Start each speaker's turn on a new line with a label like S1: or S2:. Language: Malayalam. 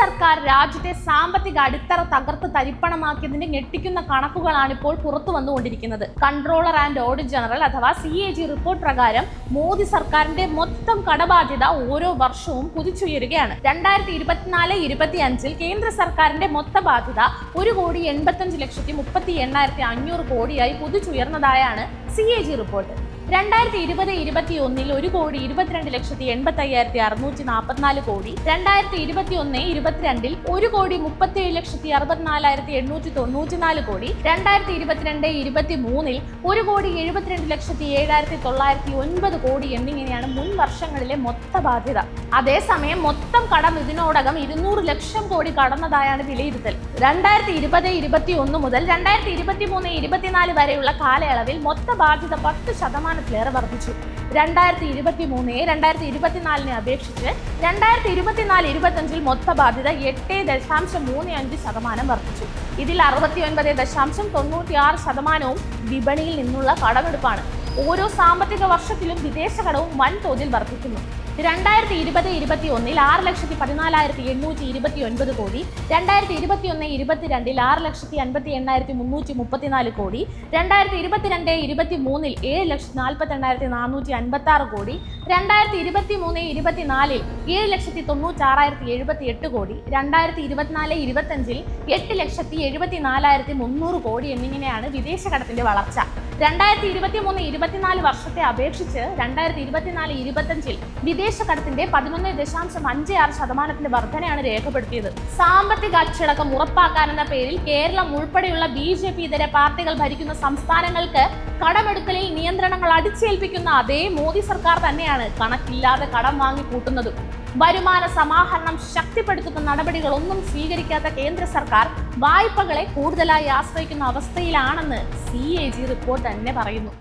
S1: സർക്കാർ രാജ്യത്തെ സാമ്പത്തിക അടിത്തറ തകർത്ത് തരിപ്പണമാക്കിയതിന്റെ ഞെട്ടിക്കുന്ന കണക്കുകളാണ് ഇപ്പോൾ പുറത്തു വന്നുകൊണ്ടിരിക്കുന്നത്. കൺട്രോളർ ആൻഡ് ഓഡിറ്റ് ജനറൽ അഥവാ CAG റിപ്പോർട്ട് പ്രകാരം മോദി സർക്കാരിന്റെ മൊത്തം കടബാധ്യത ഓരോ വർഷവും കുതിച്ചുയരുകയാണ്. 2024-25 കേന്ദ്ര സർക്കാരിന്റെ മൊത്ത ബാധ്യത 1,85,38,500 കോടിയായി കുതിച്ചുയർന്നതായാണ് CAG റിപ്പോർട്ട്. 2020-21 1,22,85,644 കോടി, 2021-22 1,37,64,894 കോടി, 2022-23 1,72,7,909 കോടി എന്നിങ്ങനെയാണ് മുൻ വർഷങ്ങളിലെ മൊത്ത ബാധ്യത. അതേസമയം മൊത്തം കടം ഇതിനോടകം 200 ലക്ഷം കോടി കടന്നതായാണ് വിലയിരുത്തൽ. 2020-21 മുതൽ 2023-24 വരെയുള്ള കാലയളവിൽ മൊത്ത ബാധ്യത 10% വർദ്ധിച്ചു. 2023-2024 അപേക്ഷിച്ച് 2024-25 മൊത്ത ബാധ്യത 8.35% വർദ്ധിച്ചു. ഇതിൽ 69.96% വിപണിയിൽ നിന്നുള്ള കടമെടുപ്പാണ്. ഓരോ സാമ്പത്തിക വർഷത്തിലും വിദേശ കടവും വൻതോതിൽ വർദ്ധിക്കുന്നു. 2020-21 6,14,829 കോടി, 2021-22 6,58,334 കോടി, 2022-23 7,48,456 കോടി, 2023-24 7,96,078 കോടി, 2024-25 8,74,300 കോടി എന്നിങ്ങനെയാണ് വിദേശ കടത്തിന്റെ വളർച്ച. 2023-24 വർഷത്തെ അപേക്ഷിച്ച് 2024-25 വിദേശ കടത്തിന്റെ 11.56% വർധനയാണ് രേഖപ്പെടുത്തിയത്. സാമ്പത്തിക അച്ചടക്കം ഉറപ്പാക്കാനെന്ന പേരിൽ കേരളം ഉൾപ്പെടെയുള്ള BJP ഇതര പാർട്ടികൾ ഭരിക്കുന്ന സംസ്ഥാനങ്ങൾക്ക് കടമെടുക്കലിൽ നിയന്ത്രണങ്ങൾ അടിച്ചേൽപ്പിക്കുന്ന അതേ മോദി സർക്കാർ തന്നെയാണ് കണക്കില്ലാതെ കടം വാങ്ങി കൂട്ടുന്നതും. വരുമാന സമാഹരണം ശക്തിപ്പെടുത്തുന്ന നടപടികളൊന്നും സ്വീകരിക്കാത്ത കേന്ദ്ര സർക്കാർ വായ്പകളെ കൂടുതലായി ആശ്രയിക്കുന്ന അവസ്ഥയിലാണെന്ന് CAG റിപ്പോർട്ട് തന്നെ പറയുന്നു.